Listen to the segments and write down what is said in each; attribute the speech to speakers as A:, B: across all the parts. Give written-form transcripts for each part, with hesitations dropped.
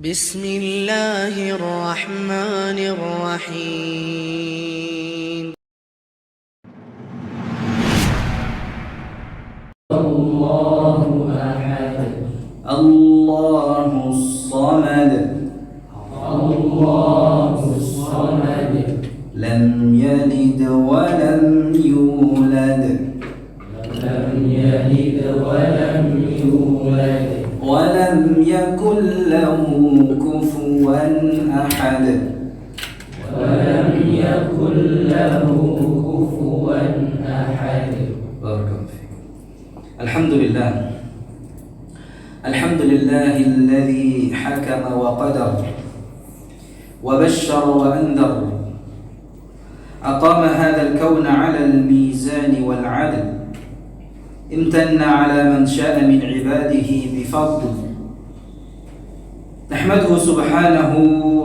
A: بسم الله الرحمن الرحيم
B: الله أحد
C: الله الصمد
B: الله الصمد
C: لم يلد ولم يولد
B: لم يلد ولم يولد
C: ولم يكن له كفوا أحد
B: ولم يكن له كفوا أحد.
C: بارك الله فيك. الحمد لله الذي حكم وقدر وبشر وأنذر أقام هذا الكون على الميزان والعدل امتن على من شاء من عباده بفضل نحمده سبحانه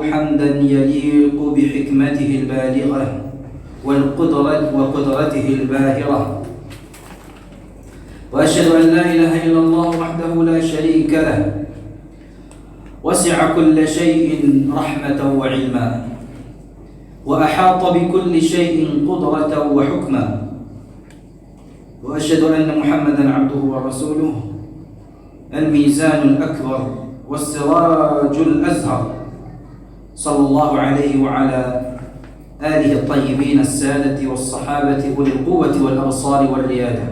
C: حمدا يليق بحكمته البالغة وقدرته الباهرة وأشهد أن لا إله إلا الله وحده لا شريك له وسع كل شيء رحمة وعلما وأحاط بكل شيء قدرة وحكما وأشهد أن محمدا عبده ورسوله الميزان الأكبر والسراج الأزهر صلى الله عليه وعلى آله الطيبين السادة والصحابة أولي القوة والأبصار والريادة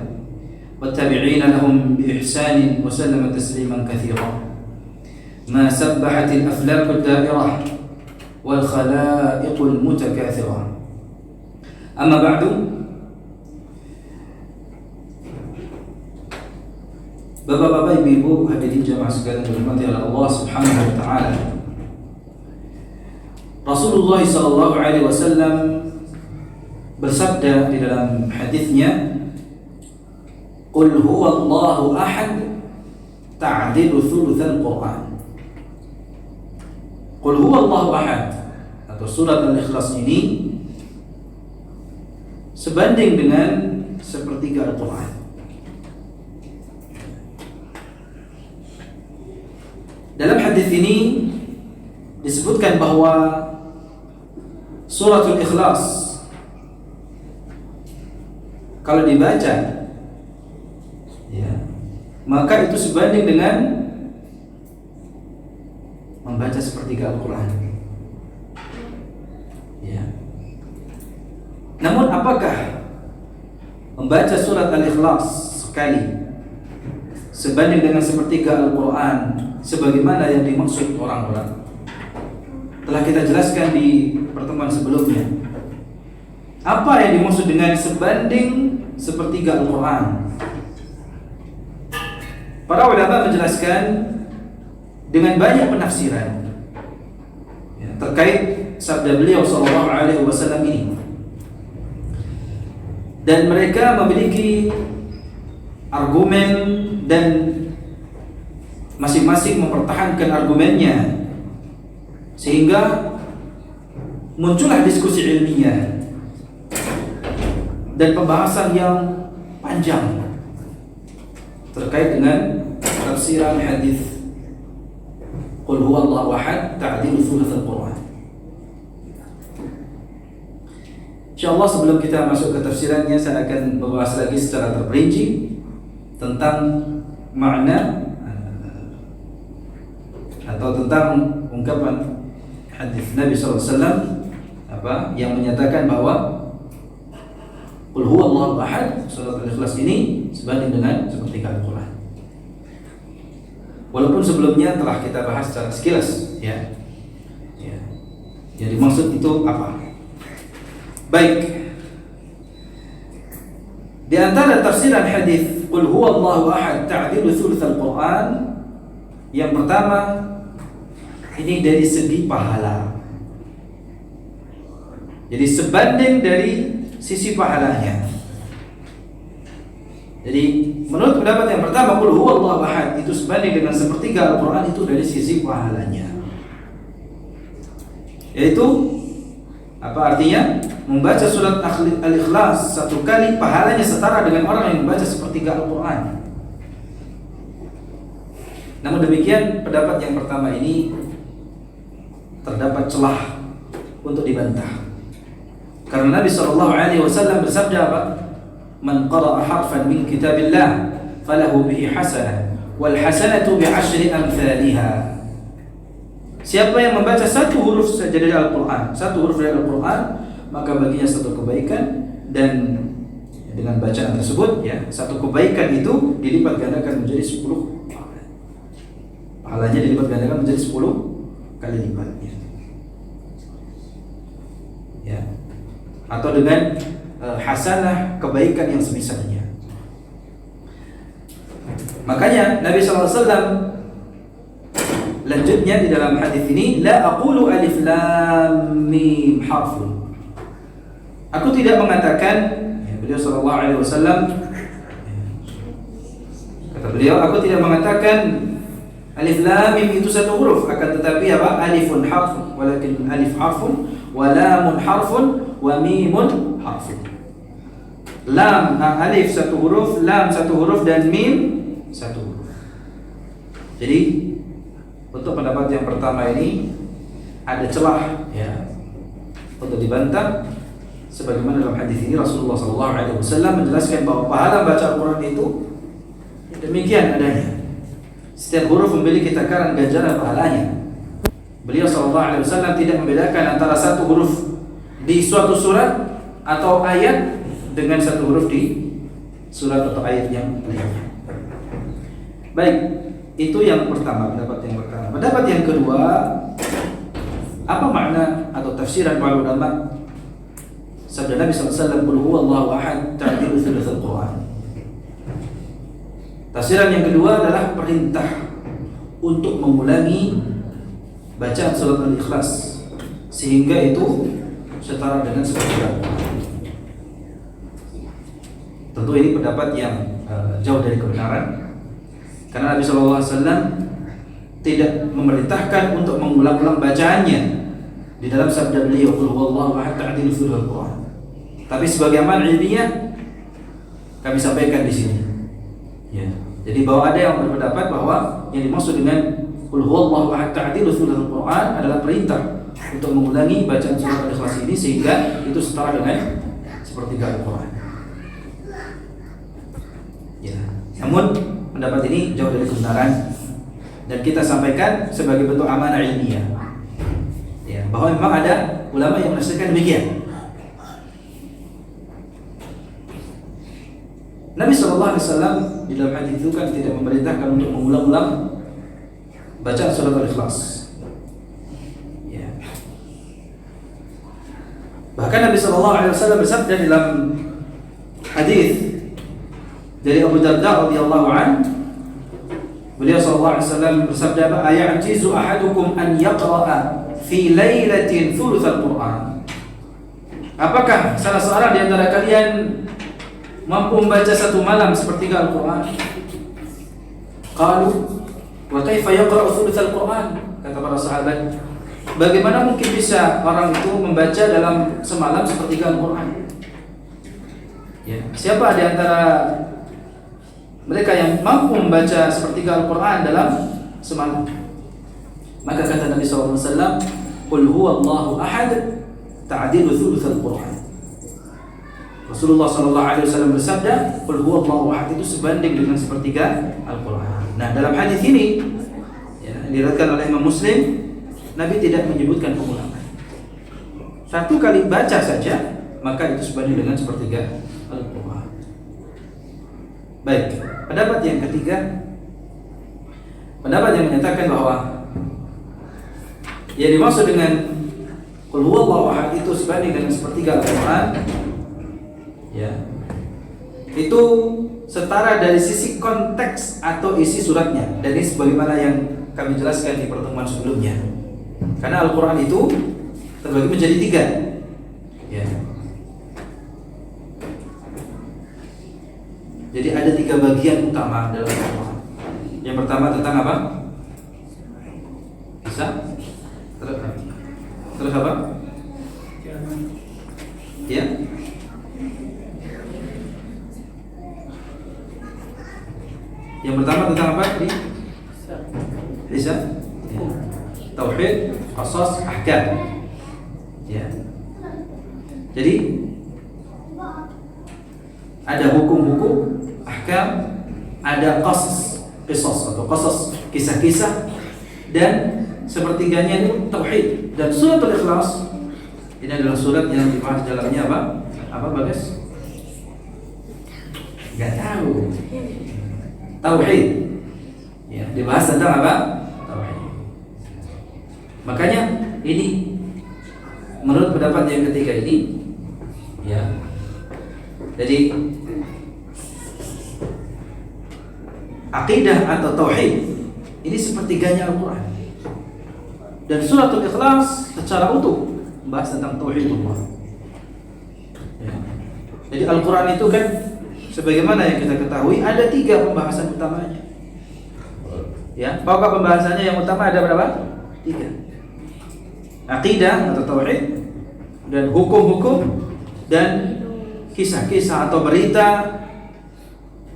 C: والتابعين لهم بإحسان وسلم تسليما كثيرا ما سبحت الأفلاك الدائرة والخلائق المتكاثرة. أما بعد، Bapak-bapak, ibu-ibu, hadirin jamaah sekalian dirahmati oleh Allah Subhanahu wa taala. Rasulullah sallallahu alaihi wasallam bersabda di dalam hadisnya, "Qul huwallahu ahad ta'dilu thulutsal Qur'an." Qul huwallahu ahad atau surat Al-Ikhlas ini sebanding dengan sepertiga Al-Qur'an. Dalam hadis ini disebutkan bahwa suratul Ikhlas kalau dibaca maka itu sebanding dengan membaca sepertiga Al-Quran. Namun apakah membaca surat Al-Ikhlas sekali sebanding dengan sepertiga Al-Quran sebagaimana yang dimaksud orang-orang? Telah kita jelaskan di pertemuan sebelumnya. Apa yang dimaksud dengan sebanding sepertiga Al-Quran? Para ulama menjelaskan dengan banyak penafsiran terkait sabda beliau sallallahu alaihi wasallam ini. Dan mereka memiliki argumen dan masing-masing mempertahankan argumennya sehingga muncullah diskusi ilmiah dan pembahasan yang panjang terkait dengan tafsiran hadis Qul huwallahu ahad ta'dilu thulutsal Qur'an. Insyaallah sebelum kita masuk ke tafsirannya, saya akan membahas lagi secara terperinci tentang makna atau tentang ungkapan hadis Nabi sallallahu alaihi wasallam yang menyatakan bahwa Qul huwallahu ahad surat Al-Ikhlas ini sebanding dengan sepertiga Al-Quran. Walaupun sebelumnya telah kita bahas secara sekilas Yang dimaksud itu apa? Baik. Di antara tafsiran hadis Qul huwallahu ahad ta'dilu thulutsal Qur'an, yang pertama ini dari segi pahala. Jadi sebanding dari sisi pahalanya. Jadi menurut pendapat yang pertama, Qul huwallahu ahad itu sebanding dengan sepertiga Al-Quran itu dari sisi pahalanya. Yaitu apa artinya? Membaca surat Al-Ikhlas satu kali pahalanya setara dengan orang yang membaca sepertiga Al-Quran. Namun demikian pendapat yang pertama ini terdapat celah untuk dibantah. Karena Nabi SAW bersabda apa? Man qara'a harfan min kitabillah falahu bihi hasanah wal hasanatu bi'ashri amthaliha. Siapa yang membaca satu huruf saja dari Al-Quran, satu huruf dari Al-Quran, maka baginya satu kebaikan, dan dengan bacaan tersebut ya, satu kebaikan itu dilipat gandakan menjadi 10 pahalanya, dilipat gandakan menjadi 10 kali lipat ya. Atau dengan hasanah, kebaikan yang semisalnya. Makanya Nabi SAW lanjutnya di dalam hadis ini, la aqulu alif lam mim harfun. Aku tidak mengatakan, ya, beliau sallallahu alaihi wasallam kata beliau, aku tidak mengatakan alif lam mim itu satu huruf, akan tetapi apa? Alifun harfun, walakin alif harfun, wa lamun harfun, wa mimun harfun. Lam, alif satu huruf, lam satu huruf, dan mim satu huruf. Jadi untuk pendapat yang pertama ini ada celah ya untuk dibantah, sebagaimana dalam hadis ini Rasulullah SAW menjelaskan bahwa pahala baca Al-Quran itu demikian adanya. Setiap huruf memiliki takaran ganjaran pahalanya. Beliau SAW tidak membedakan antara satu huruf di suatu surat atau ayat dengan satu huruf di surat atau ayat yang lainnya. Baik, itu yang pertama, pendapat yang pertama. Pendapat yang kedua, apa makna atau tafsiran para ulama sabda Nabi SAW, qul huwallahu ahad ta'dilu thulutsal Qur'an. Tafsiran yang kedua adalah perintah untuk mengulangi bacaan surat Al-Ikhlas sehingga itu setara dengan sepertiga. Tentu ini pendapat yang jauh dari kebenaran. Karena Nabi SAW tidak memerintahkan untuk mengulang-ulang bacaannya di dalam sabda beliau, qul huwallahu ahad ta'dilu thulutsal Qur'an. Tapi sebagai amal ilmiah kami sampaikan di sini. Ya. Jadi bahwa ada yang berpendapat bahwa yang dimaksud dengan qul huwallahu ahad ta'dilu thulutsal Qur'an adalah perintah untuk mengulangi bacaan surat Al-Ikhlas ini sehingga itu setara dengan sepertiga Al-Qur'an. Ya. Namun pendapat ini jauh dari kebenaran dan kita sampaikan sebagai bentuk amanah ilmiah. Ya, bahwa memang ada ulama yang menafsirkan demikian. Nabi SAW di dalam hadis itu kan tidak memerintahkan untuk mengulang-ulang bacaan surat Al-Ikhlas. Ya. Bahkan Nabi SAW bersabda dalam hadis dari Abu Darda radhiyallahu an, beliau sallallahu alaihi wasallam bersabda, "Ayajizu ahadukum an yaqra'a fi lailatin thulutsal Qur'an?" Apakah salah seorang di antara kalian mampu membaca satu malam sepertiga Al-Qur'an? Qalu, "Wa kaifa yaqra'u thulutsal Qur'an?" Kata para sahabat, bagaimana mungkin bisa orang itu membaca dalam semalam sepertiga Al-Qur'an? Ya, siapa di antara mereka yang mampu membaca sepertiga Al-Quran dalam semalam? Maka kata Nabi SAW, qul huwallahu ahad ta'dilu thulutsal Quran. Rasulullah SAW bersabda, qul huwallahu ahad itu sebanding dengan sepertiga Al-Quran. Nah, dalam hadis ini ya, diriwayatkan oleh Imam Muslim, Nabi tidak menyebutkan pengulangan. Satu kali baca saja, maka itu sebanding dengan sepertiga Al-Quran. Baik, pendapat yang ketiga, pendapat yang menyatakan bahwa yang dimaksud dengan qul huwallahu ahad itu sebanding dengan sepertiga Al-Quran, ya, itu setara dari sisi konteks atau isi suratnya. Dan ini sebagaimana yang kami jelaskan di pertemuan sebelumnya. Karena Al-Quran itu terbagi menjadi 3, ya. Jadi ada 3 bagian utama dalam Al-Quran. Yang pertama tentang apa? Bisa? Terus apa? Ya. Yang pertama tentang apa? Bisa? Ya. Tauhid. qasas, ahkam. Ya. Jadi ada hukum-hukum, ahkam, ada qisas atau qasas, kisah-kisah, dan sepertiganya itu tauhid. Dan suratul Ikhlas ini adalah surat yang dibahas dalamnya apa? Apa Bagas? Gak tahu. Tauhid. Ya, dibahas tentang apa? Tauhid. Makanya ini menurut pendapat yang ketiga ini, ya. Jadi akidah atau tauhid ini sepertiganya Al-Quran. Dan suratul Ikhlas secara utuh membahas tentang tauhid Allah. Ya. Jadi Al-Quran itu kan sebagaimana yang kita ketahui ada 3 pembahasan utamanya. Ya, pokok pembahasannya yang utama ada berapa? 3. Akidah atau tauhid, dan hukum-hukum, dan kisah-kisah atau berita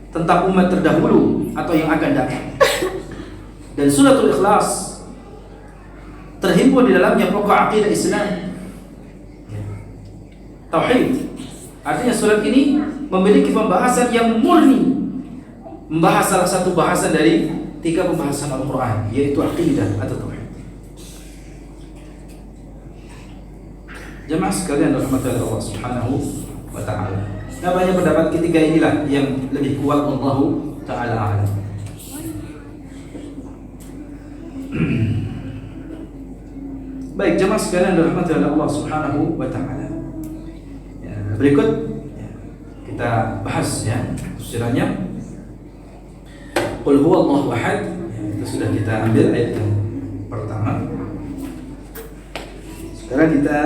C: tentang umat terdahulu atau yang akan datang. Dan suratul Ikhlas terhimpun di dalamnya pokok akidah Islam, tauhid. Artinya surat ini memiliki pembahasan yang murni, membahas salah satu bahasan dari 3 pembahasan Al-Quran, yaitu akidah atau tauhid. Jemaah sekalian rahmati Allah Subhanahu wa ta'ala. Namanya pendapat ketiga inilah yang lebih kuat, Allahu ta'ala a'lam. Baik jemaah sekalian rahmati Allah Subhanahu wa ta'ala. Ya, berikut ya, kita bahas ya tafsirannya. Qul huwallahu ahad. Ya, itu sudah kita ambil ayat yang pertama. Sekarang kita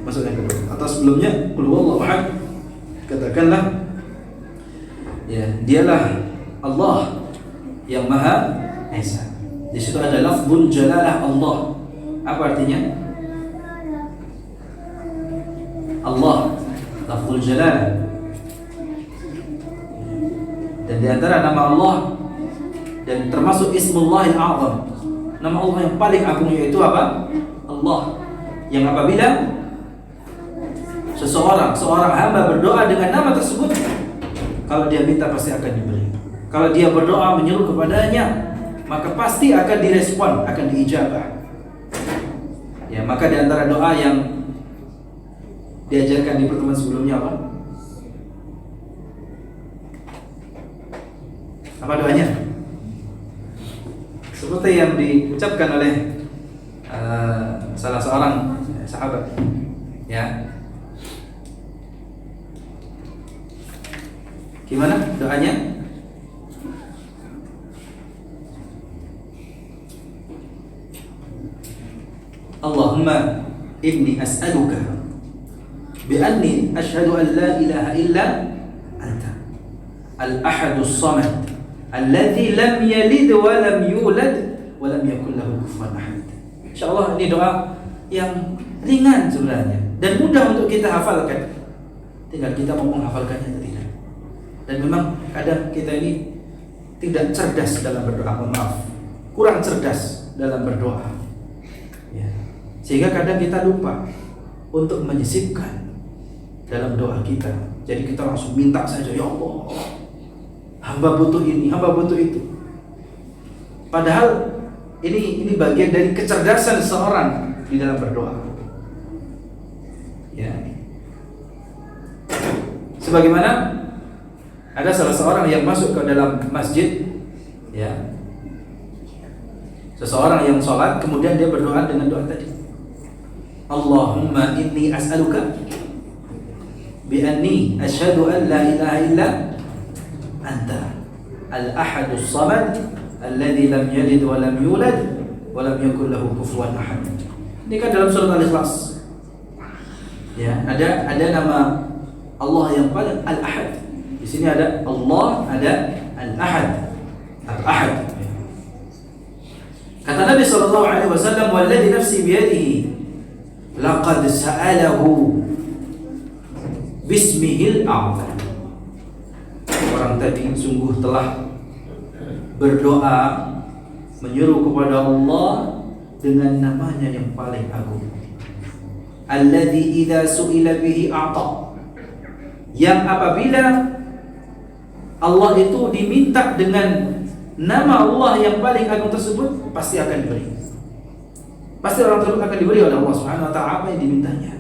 C: masuk yang kedua. Atau sebelumnya qul huwallahu ahad, katakanlah ya, dialah Allah yang Maha Esa. Di situ ada lafzul jalalah Allah. Apa artinya? Allah, lafzul jalalah. Dan di antara nama Allah dan termasuk Ismullahil A'zam, nama Allah yang paling agung yaitu apa? Allah. Yang apabila seorang hamba berdoa dengan nama tersebut, kalau dia minta pasti akan diberi. Kalau dia berdoa menyeru kepadanya, maka pasti akan direspon, akan diijabah. Ya, maka di antara doa yang diajarkan di pertemuan sebelumnya apa? Apa doanya? Seperti yang diucapkan oleh salah seorang sahabat, ya. Gimana doanya? Allahumma inni as'aluka bi'anni ashhadu an la ilaha illa anta al-ahadus samad alladzi lam yalid wa lam yulad wa lam yakul lahu kufuwan ahad. Insyaallah ini doa yang ringan sebenarnya dan mudah untuk kita hafalkan. Tinggal kita mau menghafalkannya atau tidak. Dan memang kadang kita ini tidak cerdas dalam berdoa, maaf, kurang cerdas dalam berdoa. Ya. Sehingga kadang kita lupa untuk menyisipkan dalam doa kita. Jadi kita langsung minta saja, ya Allah, hamba butuh ini, hamba butuh itu. Padahal ini bagian dari kecerdasan seorang di dalam berdoa. Ya. Sebagaimana ada salah seorang yang masuk ke dalam masjid, ya. Seseorang yang sholat kemudian dia berdoa dengan doa tadi. Allahumma inni as'aluka bi anni asyhadu an la ilaha illa anta al-ahadus samad alladzi lam yalid wa lam yulad wa lam yakul lahu kufuwan ahad. Ini kan dalam surat Al-Ikhlas. Ya, ada nama Allah yang paling Al-Ahad. Di sini ada Allah, ada Al-Ahad. Al-Ahad. Kata Nabi sallallahu alaihi wasallam, "Walladzi nafsi biyadihi laqad sa'alahu bismihil a'zam." Orang tadi sungguh telah berdoa menyeru kepada Allah dengan namanya yang paling agung. Alladzi idza su'ila bihi a'ta. Yang apabila Allah itu diminta dengan nama Allah yang paling agung tersebut, pasti akan diberi. Pasti orang tersebut akan diberi oleh Allah Subhanahu wa taala apa yang dimintanya.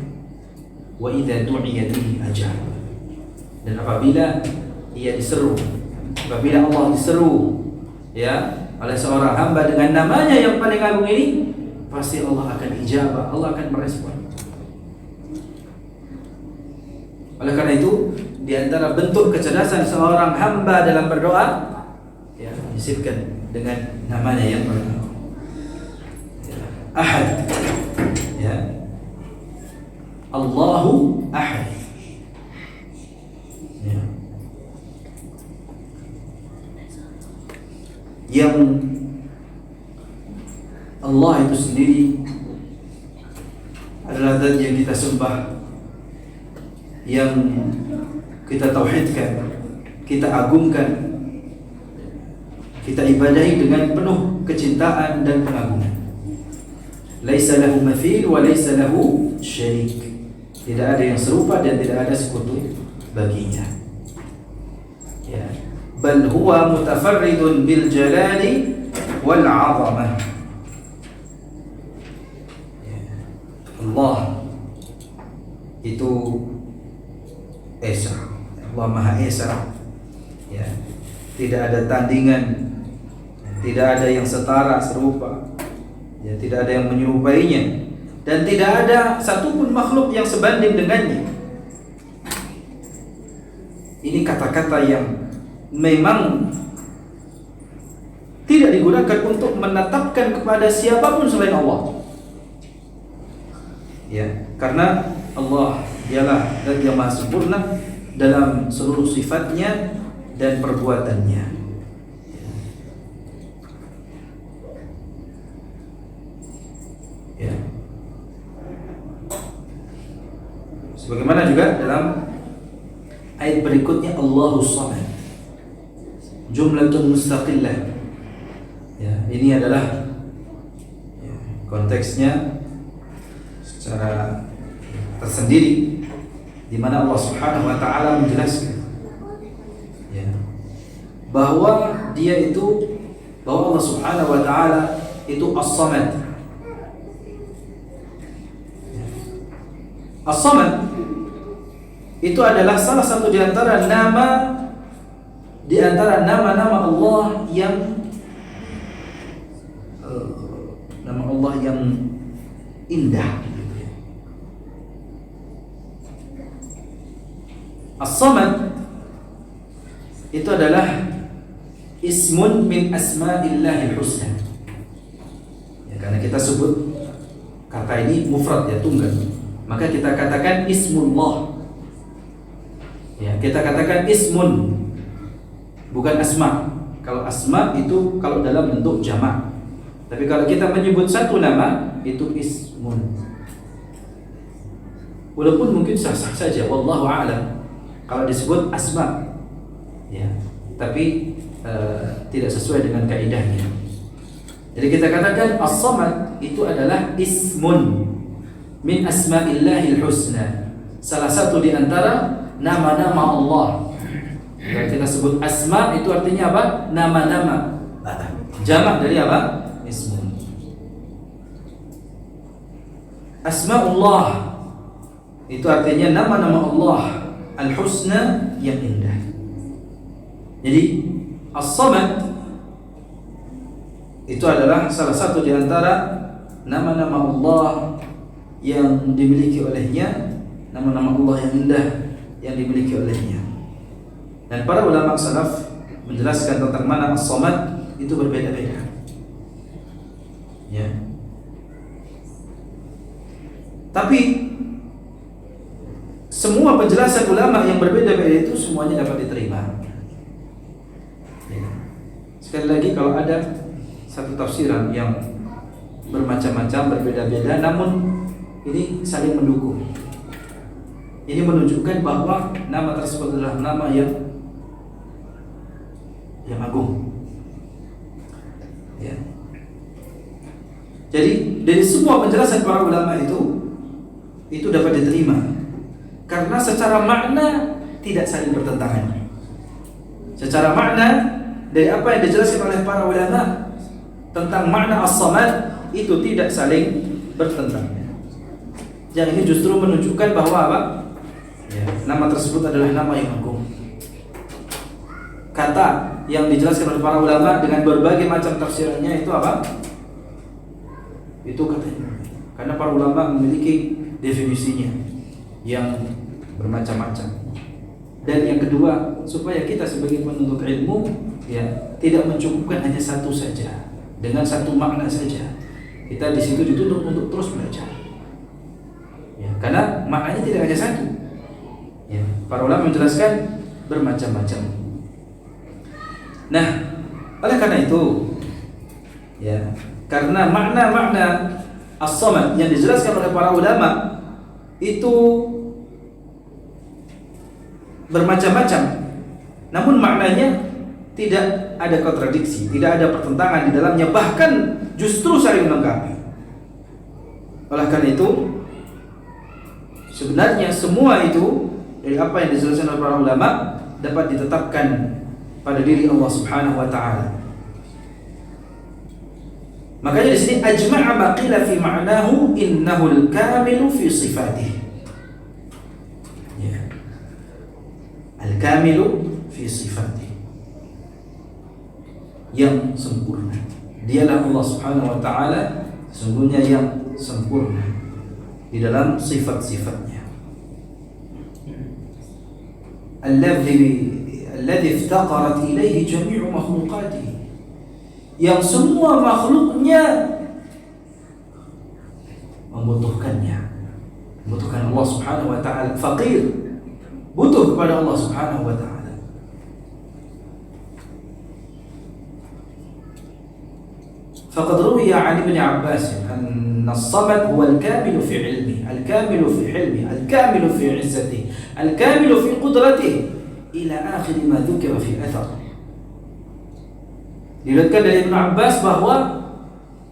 C: Wa idza du'iya bihi ajab. Dan apabila ia diseru, apabila Allah diseru ya oleh seorang hamba dengan namanya yang paling agung ini, pasti Allah akan ijabah, Allah akan merespon. Oleh karena itu, di antara bentuk kecerdasan seorang hamba dalam berdoa, ya, disebutkan dengan namanya yang paling agung. Ya, Ahad. Ya. Allahu Ahad. Ya. Yang Allah itu sendiri adalah zat yang kita sembah, yang kita tauhidkan, kita agungkan, kita ibadahi dengan penuh kecintaan dan pengagungan. Laisa lahu mathil wa laisa lahu syarik. Tidak ada yang serupa dan tidak ada sekutu baginya. Ya. Bal huwa mutafarridun bil jalali wal 'azamah. Ya. Allah itu Esa, Allah Maha Esa. Ya. Tidak ada tandingan, tidak ada yang setara serupa. Ya, tidak ada yang menyerupainya, dan tidak ada satupun makhluk yang sebanding dengannya. Ini kata-kata yang memang tidak digunakan untuk menetapkan kepada siapapun selain Allah. Ya, karena Allah dialah zat yang maha sempurna dalam seluruh sifatnya dan perbuatannya. Ya. Sebagaimana juga dalam ayat berikutnya, Allahus Samad, jumlatun mustaqillah. Ya, ini adalah ya, konteksnya secara tersendiri, di mana Allah Subhanahu wa taala menjelaskan ya, bahwa Allah Subhanahu wa taala itu As-Samad. As-Samad itu adalah salah satu di antara nama-nama Allah yang nama Allah yang indah. As-Samad itu adalah ismun min asma'illahil husna. Ya, karena kita sebut kata ini mufrad, ya, tunggal, maka kita katakan ismullah. Ya, kita katakan ismun, bukan asma. Kalau asma itu kalau dalam bentuk jamak. Tapi kalau kita menyebut satu nama itu ismun. Walaupun mungkin sah-sah saja, wallahu a'lam, kalau disebut asma, ya, tapi tidak sesuai dengan kaidahnya. Jadi kita katakan as-samad itu adalah ismun min asma'illahil husna, salah satu di antara nama-nama Allah. Kalau kita sebut asma itu artinya apa? Nama-nama. Jamak dari apa? Ismun. Asma'ullah itu artinya nama-nama Allah al-husna yang indah. Jadi as-samad itu adalah salah satu di antara nama-nama Allah yang dimiliki olehnya, nama-nama Allah yang indah yang dimiliki olehnya. Dan para ulama salaf menjelaskan tentang mana as-samad itu berbeda-beda. Ya. Tapi semua penjelasan ulama yang berbeda-beda itu semuanya dapat diterima. Ya. Sekali lagi, kalau ada satu tafsiran yang bermacam-macam, berbeda-beda, namun ini saling mendukung. Ini menunjukkan bahwa nama tersebut adalah nama yang agung. Ya. Jadi dari semua penjelasan para ulama itu dapat diterima karena secara makna tidak saling bertentangan. Secara makna dari apa yang dijelaskan oleh para ulama tentang makna as-samad itu tidak saling bertentangan. Yang ini justru menunjukkan bahwa apa? Ya, nama tersebut adalah nama yang agung. Kata yang dijelaskan oleh para ulama dengan berbagai macam tafsirannya itu apa? Itu katanya. Karena para ulama memiliki definisinya yang bermacam-macam. Dan yang kedua, supaya kita sebagai penuntut ilmu ya tidak mencukupkan hanya satu saja dengan satu makna saja. Kita di situ dituntut untuk terus belajar. Ya, karena maknanya tidak hanya satu. Ya, para ulama menjelaskan bermacam-macam. Nah, oleh karena itu, ya, karena makna-makna as-samad yang dijelaskan oleh para ulama itu bermacam-macam, namun maknanya tidak ada kontradiksi, tidak ada pertentangan di dalamnya, bahkan justru saling melengkapi. Oleh karena itu, sebenarnya semua itu dari apa yang dijelaskan oleh para ulama dapat ditetapkan pada diri Allah Subhanahu wa taala. Makanya di sini ajma'a ma qila fi ma'nahu innahu al-kamilu fi sifatihi. Ya. Al-kamilu fi sifatihi. Yang sempurna. Dialah Allah Subhanahu wa taala sesungguhnya yang sempurna di dalam sifat-sifatnya. Alladhi iftaqarat ilaihi jami'u makhluqatihi, yang semua makhluknya membutuhkan Allah Subhanahu wa taala, faqir, butuh kepada Allah Subhanahu wa taala. Faqad ruwiya 'an Ibn Abbas anna as-samad huwa al-kamil fi 'ilmihi, al-kamil fi hilmihi, al-kamil fi 'izzatihi, al-kamil fi qudratihi ila akhir ma dzukira fi athar. Diriwayatkan dari Ibn Abbas bahwa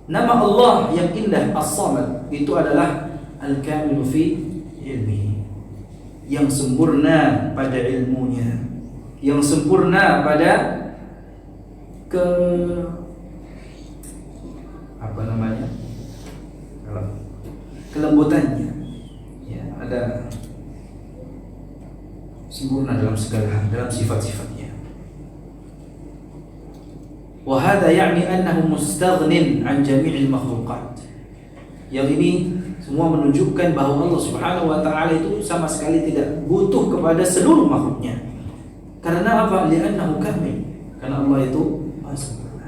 C: nama Allah yang indah as-samad itu adalah al-kamil fi ilmihi, yang sempurna pada ilmunya, yang sempurna pada kelembutannya, ya, ada sempurna dalam segala hal, dalam sifat-sifatnya. Wa hadha ya'ni annahu mustaghnin 'an jami'il makhluqat. Yang ini semua menunjukkan bahwa Allah Subhanahu wa taala itu sama sekali tidak butuh kepada seluruh makhluknya. Karena apa? Li'annahu kamil. Karena Allah itu Maha sempurna.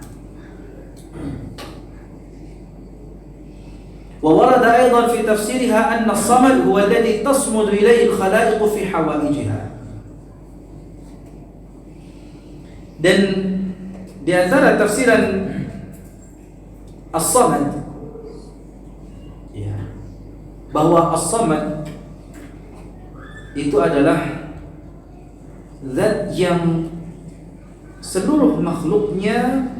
C: Wa warada aidan fi tafsirha anna as-samad huwa alladhi tasmudu ilayhi al-khalaiq fi hawaijiha. Dan di antara tafsiran as-samad, ya, bahwa as-samad itu adalah zat yang seluruh makhluknya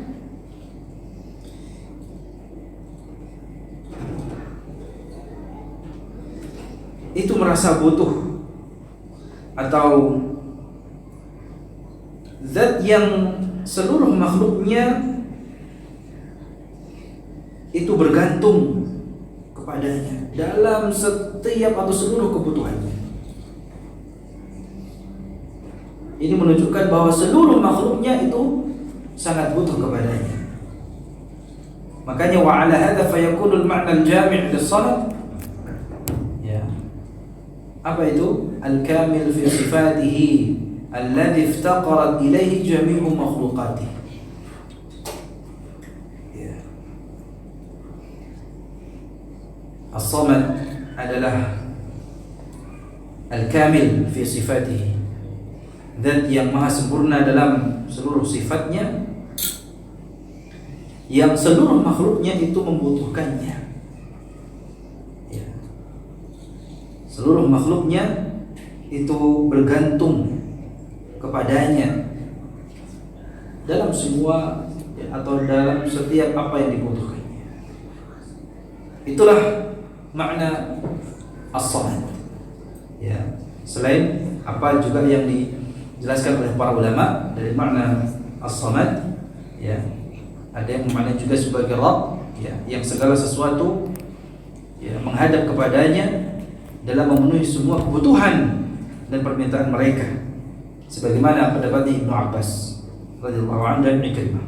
C: itu merasa butuh, atau zat yang seluruh makhluknya itu bergantung kepadanya dalam setiap atau seluruh kebutuhannya. Ini menunjukkan bahwa seluruh makhluknya itu sangat butuh kepadanya. Makanya wa ala hadza fayakunu al-ma'na al-jami' lis-samad, ya, apa itu? Al-kamil fi sifatihi alladhi iftaqarat ilaihi jami'u makhluqatihi. Ya. As-samad adalah al-kamil fi sifatihi, zat yang maha sempurna dalam seluruh sifatnya, yang seluruh makhluknya itu membutuhkannya. Ya. Seluruh makhluknya itu bergantung kepadanya dalam semua, ya, atau dalam setiap apa yang dibutuhkannya. Itulah makna as-samad. Ya, selain apa juga yang dijelaskan oleh para ulama dari makna as-samad, ya, ada yang memaknai juga sebagai Rabb, ya, yang segala sesuatu ya menghadap kepadanya dalam memenuhi semua kebutuhan dan permintaan mereka, sebagaimana pendapatnya Ibnu Abbas radhiyallahu anhu dan Ikrimah.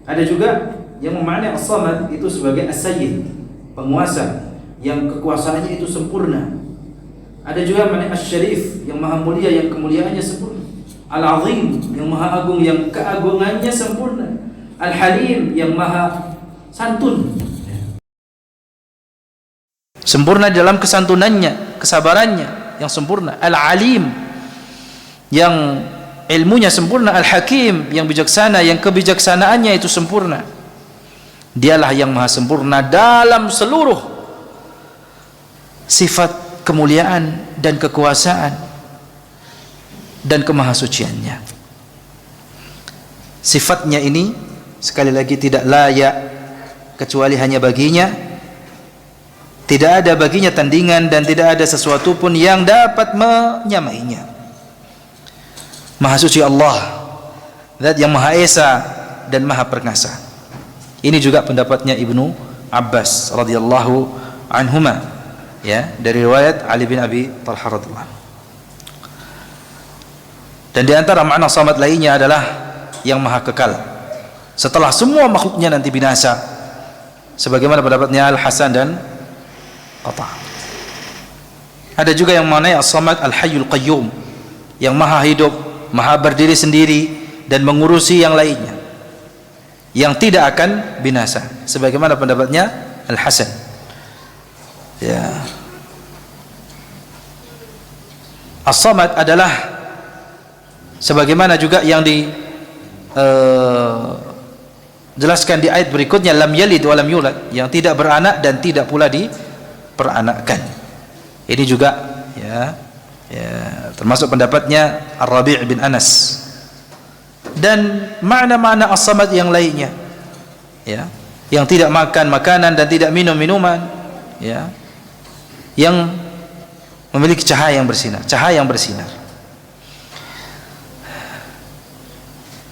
C: Ada juga yang memaknai as-samad itu sebagai as-sayyid, penguasa yang kekuasaannya itu sempurna. Ada juga yang memaknai as-syarif, yang maha mulia, yang kemuliaannya sempurna. Al-azim, yang maha agung, yang keagungannya sempurna. Al-halim, yang maha santun, sempurna dalam kesantunannya, kesabarannya yang sempurna. Al-alim, yang ilmunya sempurna. Al-hakim, yang bijaksana, yang kebijaksanaannya itu sempurna. Dialah yang maha sempurna dalam seluruh sifat kemuliaan dan kekuasaan dan kemahasuciannya. Sifatnya ini sekali lagi tidak layak kecuali hanya baginya. Tidak ada baginya tandingan dan tidak ada sesuatu pun yang dapat menyamainya. Maha suci Allah, Zat yang Maha Esa dan Maha Perkasa. Ini juga pendapatnya Ibnu Abbas radhiyallahu anhuma, ya, dari riwayat Ali bin Abi Thalhah radhiyallahu anhu. Dan di antara makna samad lainnya adalah yang maha kekal setelah semua makhluknya nanti binasa, sebagaimana pendapatnya Al-Hasan dan Qata'. Ada juga yang maknai as-samad al-hayyul qayyum, yang maha hidup, maha berdiri sendiri dan mengurusi yang lainnya, yang tidak akan binasa, sebagaimana pendapatnya Al-Hasan. Ya. As-samad adalah sebagaimana juga yang jelaskan di ayat berikutnya, lam yalid wa lam yulad, yang tidak beranak dan tidak pula diperanakkan. Ini juga ya termasuk pendapatnya Ar-Rabi' bin Anas. Dan makna-makna as-samad yang lainnya, ya, yang tidak makan makanan dan tidak minum minuman, ya, yang memiliki cahaya yang bersinar.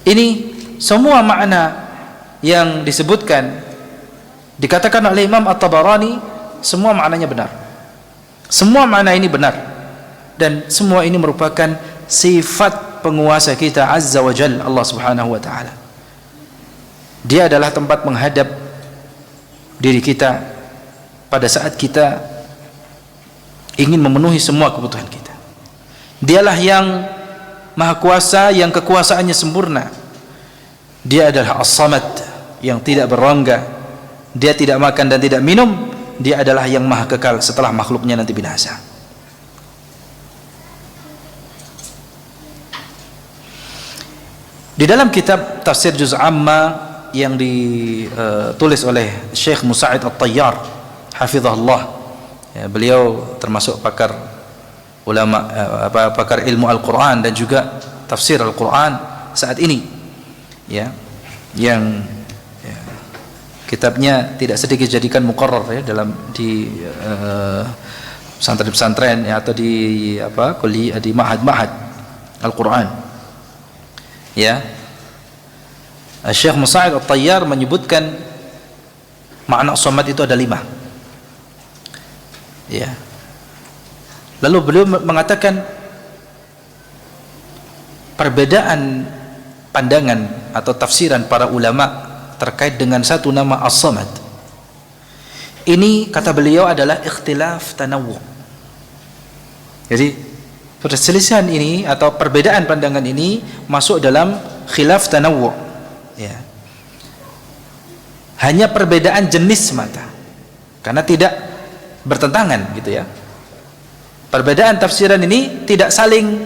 C: Ini semua makna yang disebutkan dikatakan oleh Imam At-Tabarani, semua maknanya benar. Semua makna ini benar, dan semua ini merupakan sifat penguasa kita Azza wa Jalla, Allah Subhanahu wa taala. Dia adalah tempat menghadap diri kita pada saat kita ingin memenuhi semua kebutuhan kita. Dialah yang maha kuasa, yang kekuasaannya sempurna. Dia adalah as-samad, yang tidak berongga. Dia tidak makan dan tidak minum. Dia adalah yang maha kekal setelah makhluknya nanti binasa. Di dalam kitab Tafsir Juz' Amma yang ditulis oleh Syekh Musa'id At-Tayyar hafizahullah, ya, beliau termasuk pakar ulama, pakar ilmu Al-Quran dan juga tafsir Al-Quran saat ini, ya, yang kitabnya tidak sedikit jadikan muqarrar, ya, dalam di pesantren-pesantren, ya, atau di kuliah, di ma'had Al-Quran, ya. Syekh Musa'id At-Tayyar menyebutkan makna as-samad itu ada 5, ya. Lalu beliau mengatakan perbedaan pandangan atau tafsiran para ulama terkait dengan satu nama as-samad ini, kata beliau, adalah ikhtilaf tanawwu'. Jadi perselisihan ini atau perbedaan pandangan ini masuk dalam khilaf tanawwu', ya. Hanya perbedaan jenis semata, karena tidak bertentangan, gitu ya. Perbedaan tafsiran ini tidak saling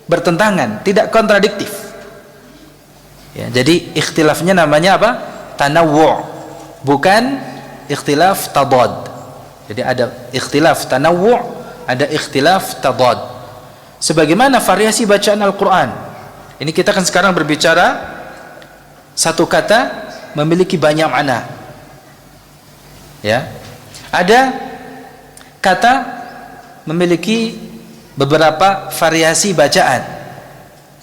C: bertentangan, tidak kontradiktif, ya. Jadi ikhtilafnya namanya apa? Tanawwu', bukan ikhtilaf tadad. Jadi ada ikhtilaf tanawwu', ada ikhtilaf tadad. Sebagaimana variasi bacaan Al-Quran. Ini kita kan sekarang berbicara satu kata memiliki banyak makna. Ya. Ada kata memiliki beberapa variasi bacaan.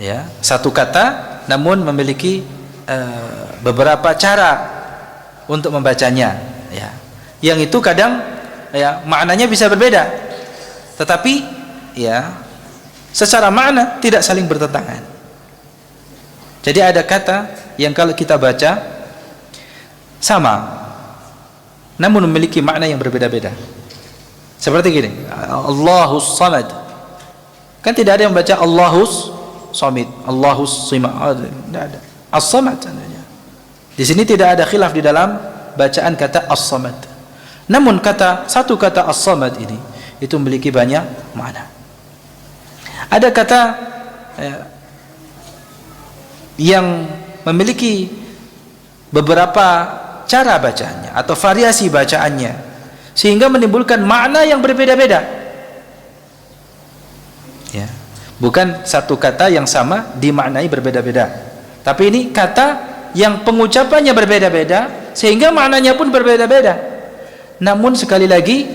C: Ya, satu kata namun memiliki beberapa cara untuk membacanya, ya. Yang itu kadang ya maknanya bisa berbeda. Tetapi ya secara makna tidak saling bertentangan. Jadi ada kata yang kalau kita baca sama namun memiliki makna yang berbeda-beda. Seperti gini, Allahus Samad. Kan tidak ada yang baca Allahus Samid, Allahus Simad, tidak ada. As-Samad saja. Di sini tidak ada khilaf di dalam bacaan kata As-Samad. Namun satu kata As-Samad ini itu memiliki banyak makna. Ada kata yang memiliki beberapa cara bacaannya atau variasi bacaannya sehingga menimbulkan makna yang berbeda-beda. Ya. Bukan satu kata yang sama dimaknai berbeda-beda. Tapi ini kata yang pengucapannya berbeda-beda sehingga maknanya pun berbeda-beda. Namun sekali lagi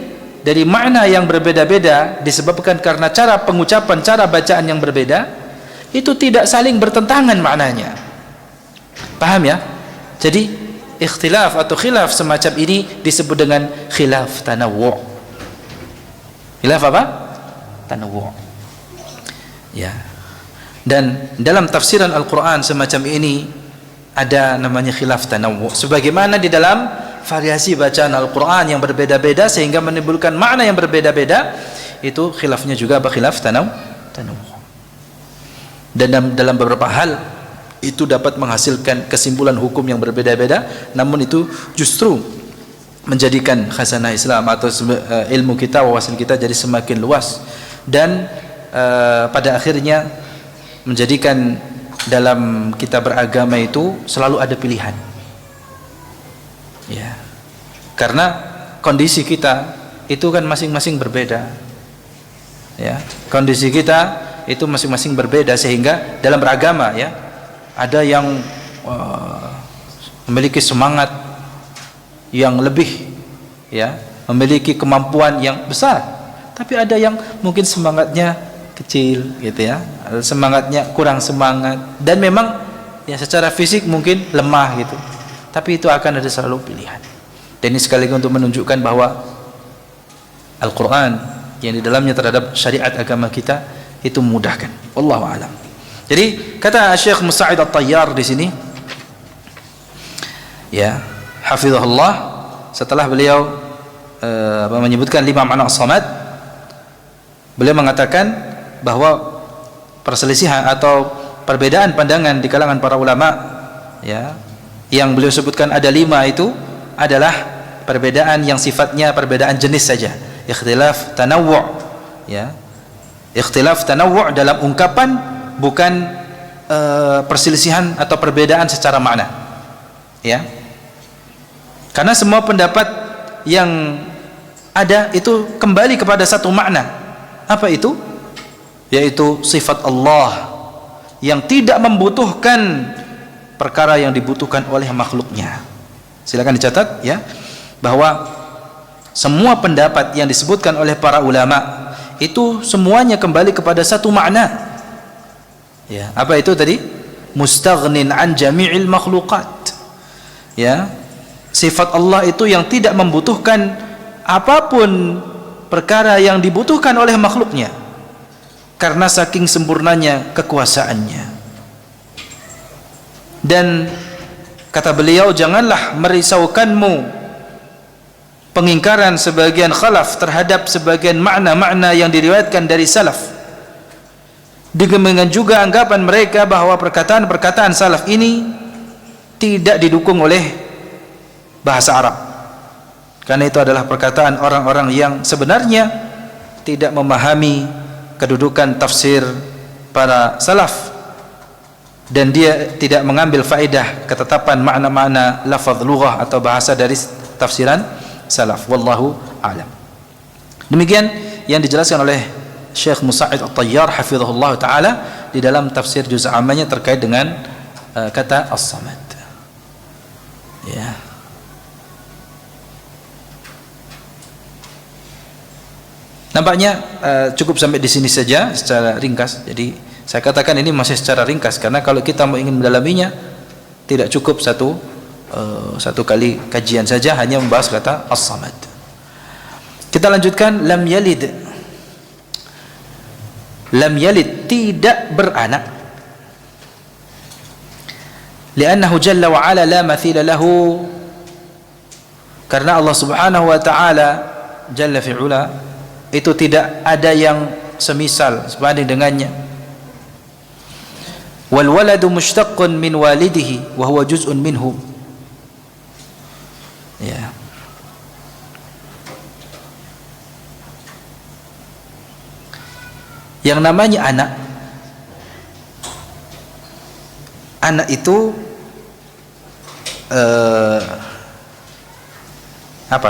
C: dari makna yang berbeda-beda disebabkan karena cara pengucapan, cara bacaan yang berbeda, itu tidak saling bertentangan maknanya. Paham ya? Jadi ikhtilaf atau khilaf semacam ini disebut dengan khilaf tanawwu'. Khilaf apa? Tanawwu'. Ya. Dan dalam tafsiran Al-Qur'an semacam ini ada namanya khilaf tanawwu'. Sebagaimana di dalam variasi bacaan Al-Qur'an yang berbeda-beda sehingga menimbulkan makna yang berbeda-beda, itu khilafnya juga khilaf tanawwu'. Dan dalam beberapa hal itu dapat menghasilkan kesimpulan hukum yang berbeda-beda, namun itu justru menjadikan khazanah Islam atau ilmu kita, wawasan kita jadi semakin luas dan pada akhirnya menjadikan dalam kita beragama itu selalu ada pilihan. Ya. Karena kondisi kita itu kan masing-masing berbeda. Ya. Kondisi kita itu masing-masing berbeda sehingga dalam beragama ya ada yang memiliki semangat yang lebih, ya, memiliki kemampuan yang besar, tapi ada yang mungkin semangatnya kecil gitu ya, semangatnya kurang semangat dan memang ya secara fisik mungkin lemah gitu, tapi itu akan ada selalu pilihan. Dan ini sekaligus untuk menunjukkan bahwa Al-Quran yang di dalamnya terhadap syariat agama kita itu memudahkan. Wallahu a'lam. Jadi kata Syekh Musa'id At-Tayyar di sini, ya, hafizahullah, setelah beliau menyebutkan 5 makna as-samad, beliau mengatakan bahwa perselisihan atau perbedaan pandangan di kalangan para ulama, ya, yang beliau sebutkan ada 5 itu adalah perbedaan yang sifatnya perbedaan jenis saja, ikhtilaf tanawwu', ya, ikhtilaf tanawwu' dalam ungkapan, bukan perselisihan atau perbedaan secara makna, ya, karena semua pendapat yang ada itu kembali kepada satu makna. Apa itu? Yaitu sifat Allah yang tidak membutuhkan perkara yang dibutuhkan oleh makhluknya. Silakan dicatat ya, bahwa semua pendapat yang disebutkan oleh para ulama itu semuanya kembali kepada satu makna. Ya, apa itu tadi? Mustaghnin an jami'il makhluqat. Ya, sifat Allah itu yang tidak membutuhkan apapun perkara yang dibutuhkan oleh makhluknya, karena saking sempurnanya kekuasaannya. Dan kata beliau, janganlah merisaukanmu pengingkaran sebagian khalaf terhadap sebagian makna-makna yang diriwayatkan dari salaf. Demikian juga anggapan mereka bahwa perkataan-perkataan salaf ini tidak didukung oleh bahasa Arab, karena itu adalah perkataan orang-orang yang sebenarnya tidak memahami kedudukan tafsir para salaf, dan dia tidak mengambil faedah ketetapan makna-makna lafaz lughah atau bahasa dari tafsiran salaf. Wallahu a'lam. Demikian yang dijelaskan oleh Syekh Musa'id At-Tayyar hafizahullah ta'ala di dalam tafsir juz' ammanya terkait dengan kata as-samad. Ya. Nampaknya cukup sampai di sini saja secara ringkas. Jadi saya katakan ini masih secara ringkas karena kalau kita mau ingin mendalaminya tidak cukup satu kali kajian saja hanya membahas kata As-Samad. Kita lanjutkan, lam yalid. Lam yalid, tidak beranak. Li'annahu jalla wa ala la mathila lahu, karena Allah Subhanahu wa ta'ala jalla fi'ula itu tidak ada yang semisal sebanding dengannya. Wal waladu mushtaqqun min walidihi wa huwa juz'un minhu. Ya. Yang namanya anak itu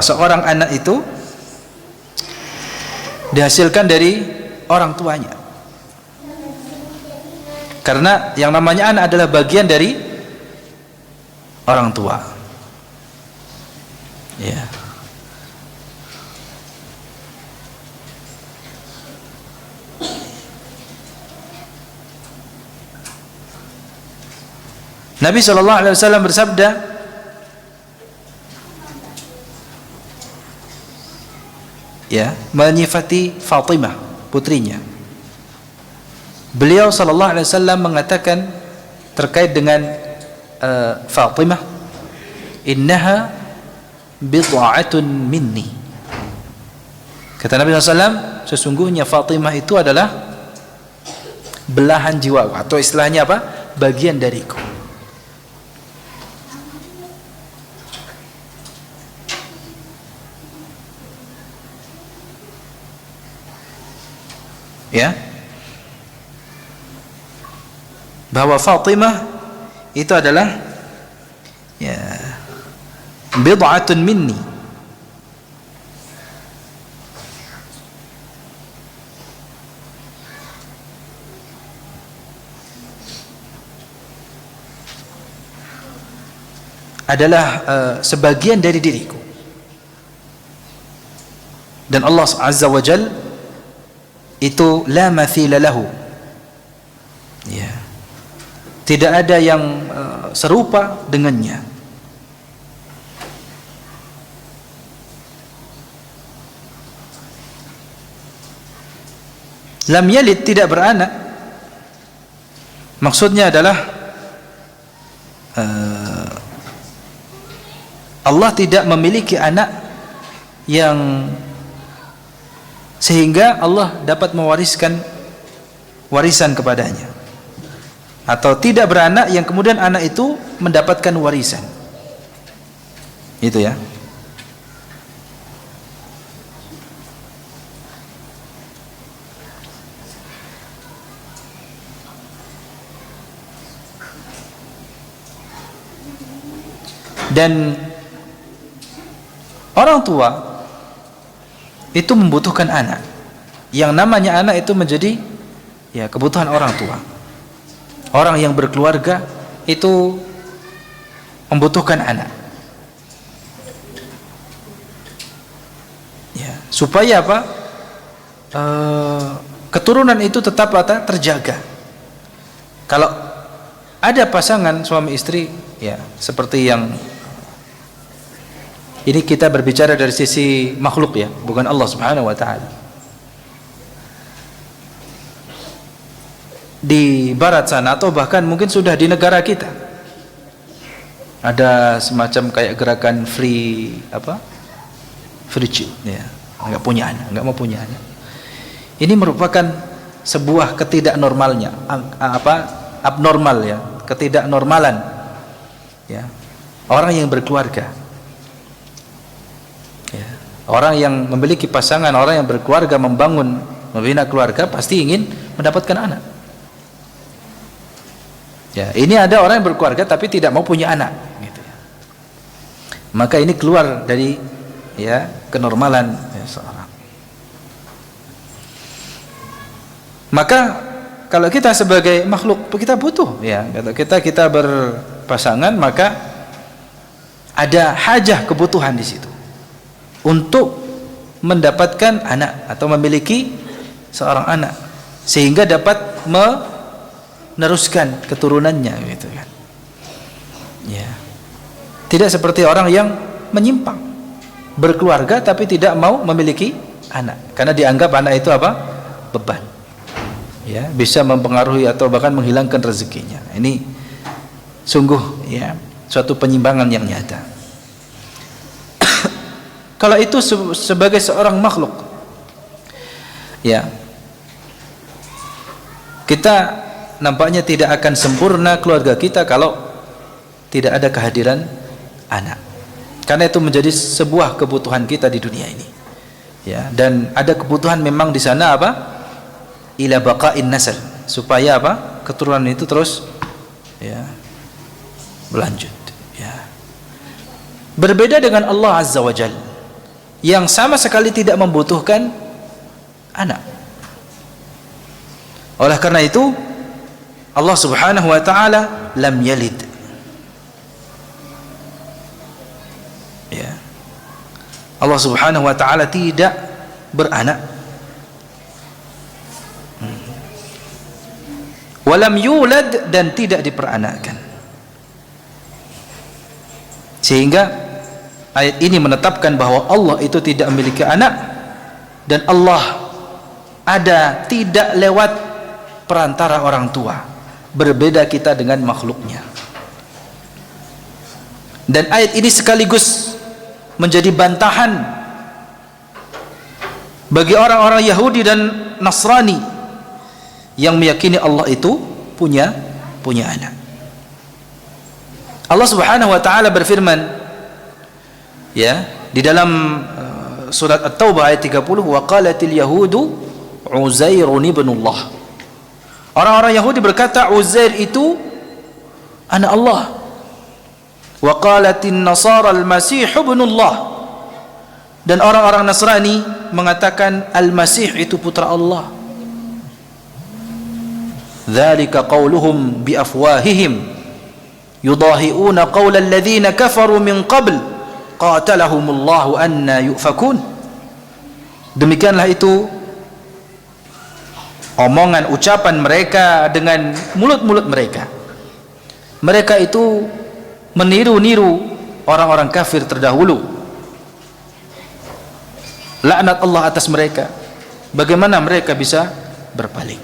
C: seorang anak itu dihasilkan dari orang tuanya, karena yang namanya anak adalah bagian dari orang tua. Ya. Nabi SAW bersabda, ya, menyifati Fatimah putrinya. Beliau SAW mengatakan terkait dengan Fatimah, innaha bid'atun minni. Kata Nabi SAW, sesungguhnya Fatimah itu adalah belahan jiwa, atau istilahnya apa? Bagian dariku. Ya, bahwa Fatimah itu adalah ya bid'atun minni, adalah sebagian dari diriku. Dan Allah Azza wa Jalla itu la mathila lahu, ya, tidak ada yang serupa dengannya. Lam yalid, tidak beranak, maksudnya adalah Allah tidak memiliki anak yang sehingga Allah dapat mewariskan warisan kepadanya, atau tidak beranak yang kemudian anak itu mendapatkan warisan. Itu ya. Dan orang tua itu membutuhkan anak. Yang namanya anak itu menjadi ya kebutuhan orang tua. Orang yang berkeluarga itu membutuhkan anak. Ya, supaya apa? Keturunan itu tetap terjaga. Kalau ada pasangan suami istri, ya seperti yang ini kita berbicara dari sisi makhluk, ya, bukan Allah Subhanahu wa ta'ala. Di barat sana, atau bahkan mungkin sudah di negara kita, ada semacam kayak gerakan free child, ya, nggak punya anak, nggak mau punya anak. Ini merupakan sebuah ketidaknormalnya, abnormal, ya, ketidaknormalan, ya, orang yang berkeluarga. Orang yang memiliki pasangan, orang yang berkeluarga, membina keluarga, pasti ingin mendapatkan anak. Ya, ini ada orang yang berkeluarga tapi tidak mau punya anak, gitu ya. Maka ini keluar dari ya kenormalan ya, seorang. Maka kalau kita sebagai makhluk kita butuh, ya, kalau kita berpasangan, maka ada hajah, kebutuhan di situ untuk mendapatkan anak atau memiliki seorang anak sehingga dapat meneruskan keturunannya gitu kan. Ya. Tidak seperti orang yang menyimpang, berkeluarga tapi tidak mau memiliki anak karena dianggap anak itu apa? Beban. Ya, bisa mempengaruhi atau bahkan menghilangkan rezekinya. Ini sungguh ya suatu penyimpangan yang nyata. Kalau itu sebagai seorang makhluk, ya, kita nampaknya tidak akan sempurna keluarga kita kalau tidak ada kehadiran anak. Karena itu menjadi sebuah kebutuhan kita di dunia ini. Ya, dan ada kebutuhan memang di sana apa? Ila baqa'in nasl, supaya apa? Keturunan itu terus ya berlanjut, ya. Berbeda dengan Allah Azza wa Jalla yang sama sekali tidak membutuhkan anak. Oleh karena itu Allah Subhanahu wa taala lam yalid. Ya. Allah Subhanahu wa taala tidak beranak. Walam yulad, dan tidak diperanakkan. Sehingga ayat ini menetapkan bahwa Allah itu tidak memiliki anak dan Allah ada tidak lewat perantara orang tua. Berbeda kita dengan makhluknya. Dan ayat ini sekaligus menjadi bantahan bagi orang-orang Yahudi dan Nasrani yang meyakini Allah itu punya anak. Allah Subhanahu wa taala berfirman ya di dalam surat At-Taubah ayat 30, wa qalatil yahudu Uzairun ibnullah. Orang-orang Yahudi berkata Uzair itu anak Allah. Wa qalatin nasara al-masih ibnullah. Dan orang-orang Nasrani mengatakan Al-Masih itu putra Allah. Dzalika qauluhum bi afwahihim yudahi'una qaula alladhina kafaru min qabl qatalahumullahu anna yufakun. Demikianlah itu omongan ucapan mereka dengan mulut-mulut mereka. Mereka itu meniru-niru orang-orang kafir terdahulu. Laknat Allah atas mereka. Bagaimana mereka bisa berpaling?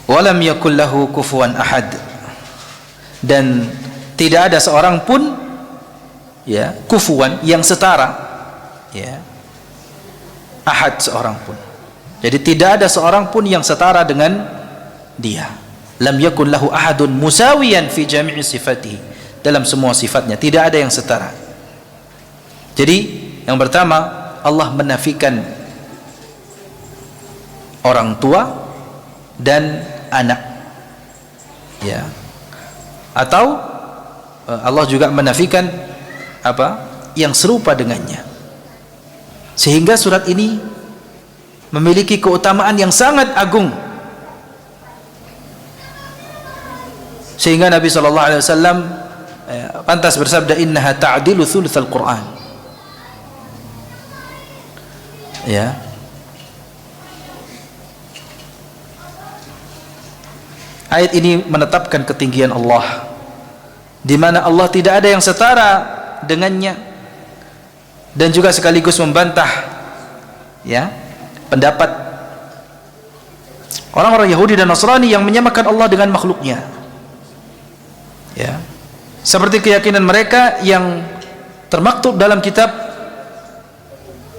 C: Walam yakul lahu kufuwan ahad. Dan tidak ada seorang pun ya kufuwan yang setara ya ahad seorang pun. Jadi tidak ada seorang pun yang setara dengan dia. Lam yakun lahu ahadun musawiyan fi jami'i sifatihi. Dalam semua sifatnya tidak ada yang setara. Jadi yang pertama Allah menafikan orang tua dan anak ya, atau Allah juga menafikan apa yang serupa dengannya, sehingga surat ini memiliki keutamaan yang sangat agung, sehingga Nabi SAW pantas bersabda innaha ta'dilu thulutsal Quran ya. Ayat ini menetapkan ketinggian Allah, di mana Allah tidak ada yang setara dengannya, dan juga sekaligus membantah ya pendapat orang-orang Yahudi dan Nasrani yang menyamakan Allah dengan makhluknya ya, seperti keyakinan mereka yang termaktub dalam kitab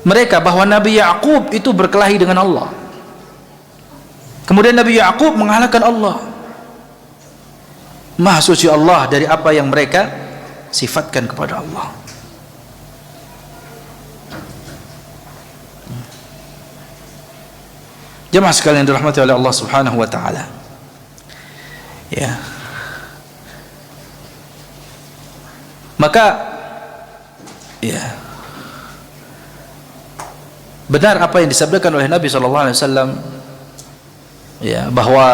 C: mereka bahwa Nabi Ya'qub itu berkelahi dengan Allah, kemudian Nabi Ya'qub mengalahkan Allah. Maha suci Allah dari apa yang mereka sifatkan kepada Allah. Jemaah sekalian dirahmati oleh Allah Subhanahu wa taala. Ya. Maka ya benar apa yang disabdakan oleh Nabi sallallahu alaihi wasallam ya, bahwa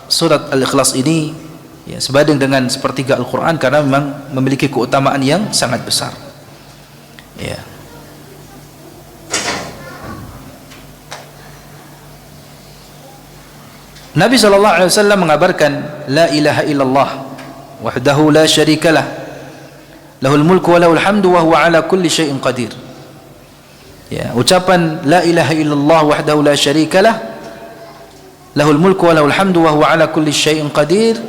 C: surat Al-Ikhlas ini ya, sebanding dengan sepertiga Al-Quran, karena memang memiliki keutamaan yang sangat besar. Ya. Nabi SAW mengabarkan, la ilaha illallah wahdahu la syarikalah lahul mulku wa lahul hamdu wa huwa ala kulli syai'in qadir. Ya, ucapan la ilaha illallah wahdahu la syarikalah lahul mulku wa lahul hamdu wa huwa ala kulli syai'in qadir,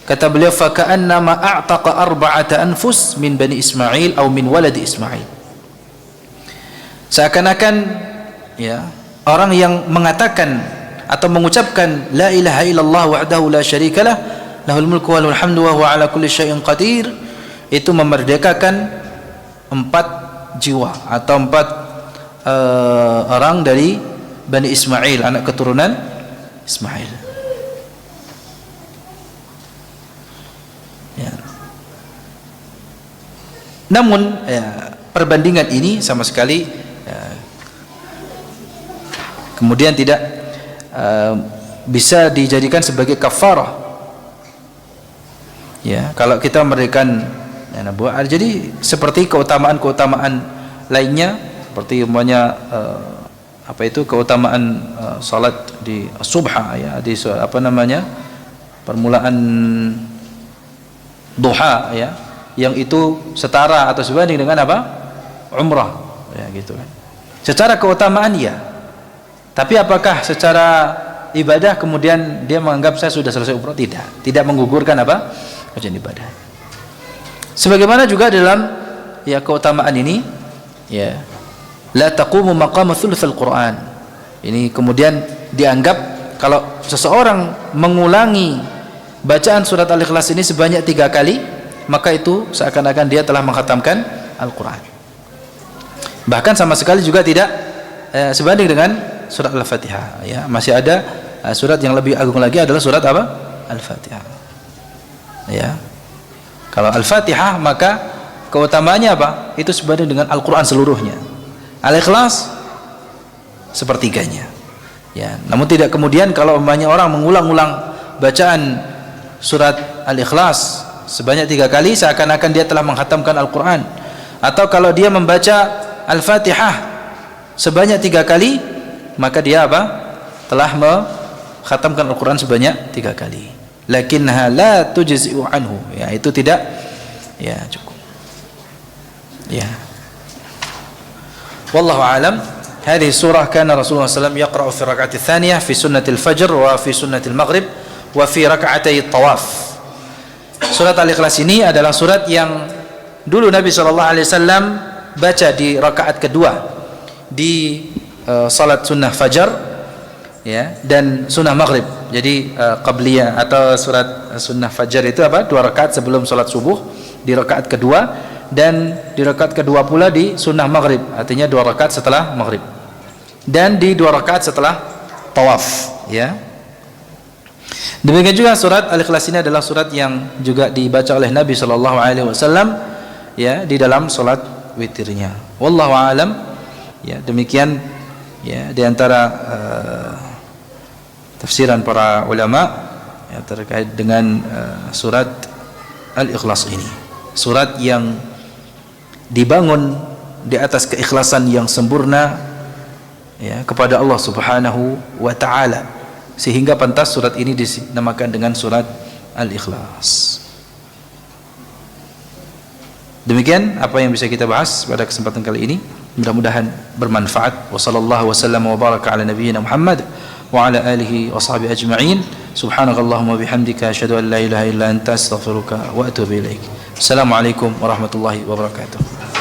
C: kata beliau, fa ka'annama a'taqa arba'ata anfus min bani Ismail atau min waladi Ismail. Seakan-akan, ya, orang yang mengatakan atau mengucapkan la ilaha illallah wahdahu la syarikalah lahul mulku wa lahul hamdu wa huwa ala kulli syai'in qadir, itu memerdekakan 4 jiwa atau 4 orang dari Bani Ismail, anak keturunan Ismail. Ya. Namun, ya, perbandingan ini sama sekali, ya, kemudian tidak bisa dijadikan sebagai kafarah. Ya, kalau kita memberikan, ya, jadi seperti keutamaan-keutamaan lainnya, seperti umpamanya apa itu keutamaan salat di subha, ya, di apa namanya, permulaan duha, ya, yang itu setara atau sebanding dengan apa? Umrah, ya, gitu kan. Secara keutamaan, ya. Tapi apakah secara ibadah kemudian dia menganggap saya sudah selesai umrah? Tidak menggugurkan apa? Kajian ibadah. Sebagaimana juga dalam, ya, keutamaan ini, ya, la taqumu maqama thulutsal Quran. Ini kemudian dianggap kalau seseorang mengulangi bacaan surat Al-Ikhlas ini sebanyak 3 kali, maka itu seakan-akan dia telah mengkhatamkan Al-Quran. Bahkan sama sekali juga tidak sebanding dengan surat Al-Fatihah, ya. Masih ada surat yang lebih agung lagi adalah surat apa? Al-Fatihah. Ya. Kalau Al-Fatihah maka keutamaannya apa? Itu sebanding dengan Al-Quran seluruhnya. Al-Ikhlas sepertiganya. Ya. Namun tidak kemudian kalau umpamanya orang mengulang-ulang bacaan surat Al-Ikhlas sebanyak 3 kali seakan-akan dia telah menghatamkan Al-Quran, atau kalau dia membaca Al-Fatihah sebanyak 3 kali, maka dia apa? Telah menghatamkan Al-Quran sebanyak 3 kali. Lakinnaha la tujzi'u anhu. Ya, itu tidak, ya, cukup. Ya. Wallahu a'lam. Hadhihi surah kana Rasulullah SAW yaqra'u fi rak'ati tsaniyah fi sunnatil fajr wa fi sunnatil maghrib wa fi rak'atay tawaf. Surat Al-Ikhlas ini adalah surat yang dulu Nabi SAW baca di rakaat kedua di salat sunnah fajar, ya, dan sunnah maghrib. Jadi qabliyah atau surat sunnah fajar itu apa? 2 rakaat sebelum salat subuh di rakaat kedua, dan di rakaat kedua pula di sunnah maghrib, artinya 2 rakaat setelah maghrib, dan di 2 rakaat setelah tawaf, ya. Demikian juga surat Al-Ikhlas ini adalah surat yang juga dibaca oleh Nabi SAW, ya, di dalam salat witirnya. Wallahu a'lam. Ya, demikian, ya, di antara tafsiran para ulama, ya, terkait dengan surat Al-Ikhlas ini. Surat yang dibangun di atas keikhlasan yang sempurna, ya, kepada Allah Subhanahu wa taala, sehingga pantas surat ini dinamakan dengan surat Al-Ikhlas. Demikian apa yang bisa kita bahas pada kesempatan kali ini. Mudah-mudahan bermanfaat. Wa sallallahu wasallam wa baraka ala nabiyyina Muhammad wa ala alihi wa sahbihi ajma'in. Subhanakallahumma bihamdika asyhadu an la ilaha illa anta astaghfiruka wa atubu ilaik. Assalamualaikum warahmatullahi wabarakatuh.